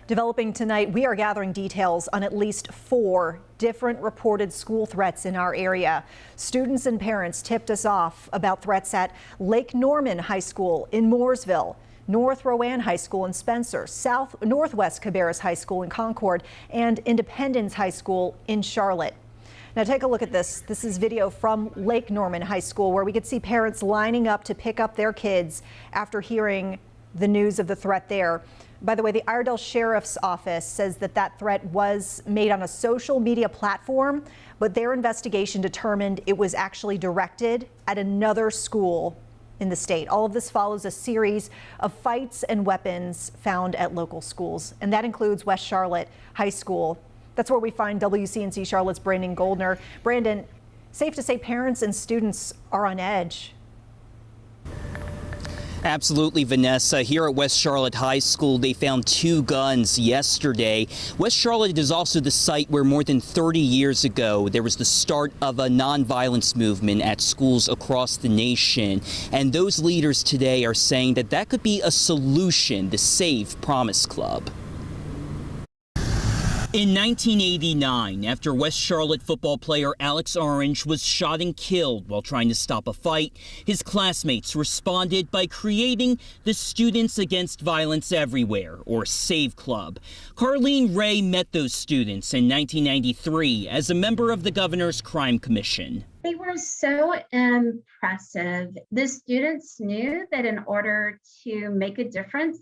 Developing tonight, we are gathering details on at least 4 different reported school threats in our area. Students and parents tipped us off about threats at Lake Norman High School in Mooresville, North Rowan High School in Spencer, Northwest Cabarrus High School in Concord, and Independence High School in Charlotte. Now take a look at this. This is video from Lake Norman High School where we could see parents lining up to pick up their kids after hearing the news of the threat there. By the way, the Iredell Sheriff's Office says that that threat was made on a social media platform, but their investigation determined it was actually directed at another school in the state. All of this follows a series of fights and weapons found at local schools, and that includes West Charlotte High School. That's where we find WCNC Charlotte's Brandon Goldner. Brandon, safe to say parents and students are on edge. Absolutely, Vanessa. Here at West Charlotte High School, they found 2 guns yesterday. West Charlotte is also the site where more than 30 years ago, there was the start of a nonviolence movement at schools across the nation. And those leaders today are saying that that could be a solution, the Save Promise Club. In 1989, after West Charlotte football player Alex Orange was shot and killed while trying to stop a fight, his classmates responded by creating the Students Against Violence Everywhere, or SAVE Club. Carlene Ray met those students in 1993 as a member of the Governor's Crime Commission. They were so impressive. The students knew that in order to make a difference,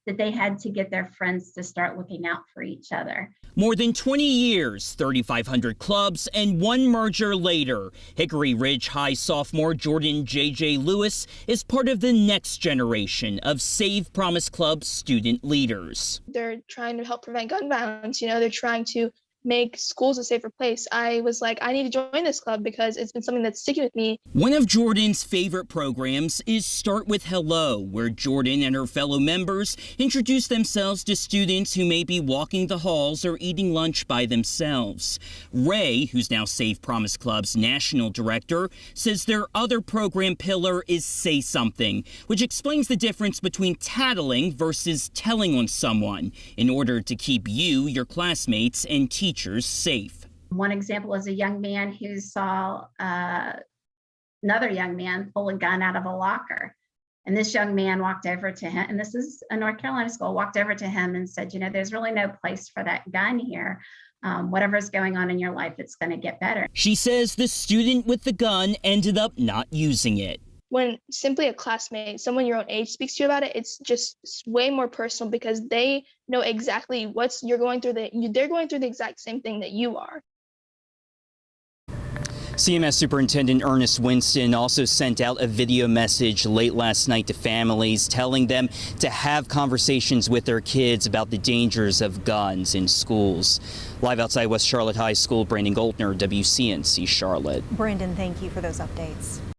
that they had to get their friends to start looking out for each other. More than 20 years, 3,500 clubs, and 1 merger later, Hickory Ridge High sophomore Jordan J.J. Lewis is part of the next generation of Save Promise Club student leaders. They're trying to help prevent gun violence. They're trying to make schools a safer place. I was like, I need to join this club because it's been something that's sticking with me. One of Jordan's favorite programs is Start with Hello, where Jordan and her fellow members introduce themselves to students who may be walking the halls or eating lunch by themselves. Ray, who's now Save Promise Club's national director, says their other program pillar is Say Something, which explains the difference between tattling versus telling on someone in order to keep you, your classmates, and teachers safe. One example is a young man who saw another young man pull a gun out of a locker. And this young man walked over to him, and this is a North Carolina school, walked over to him and said, there's really no place for that gun here. Whatever's going on in your life, it's going to get better. She says the student with the gun ended up not using it. When simply a classmate, someone your own age speaks to you about it, it's just way more personal because they know exactly what you're going through. They're going through the exact same thing that you are. CMS Superintendent Ernest Winston also sent out a video message late last night to families telling them to have conversations with their kids about the dangers of guns in schools. Live outside West Charlotte High School, Brandon Goldner, WCNC Charlotte. Brandon, thank you for those updates.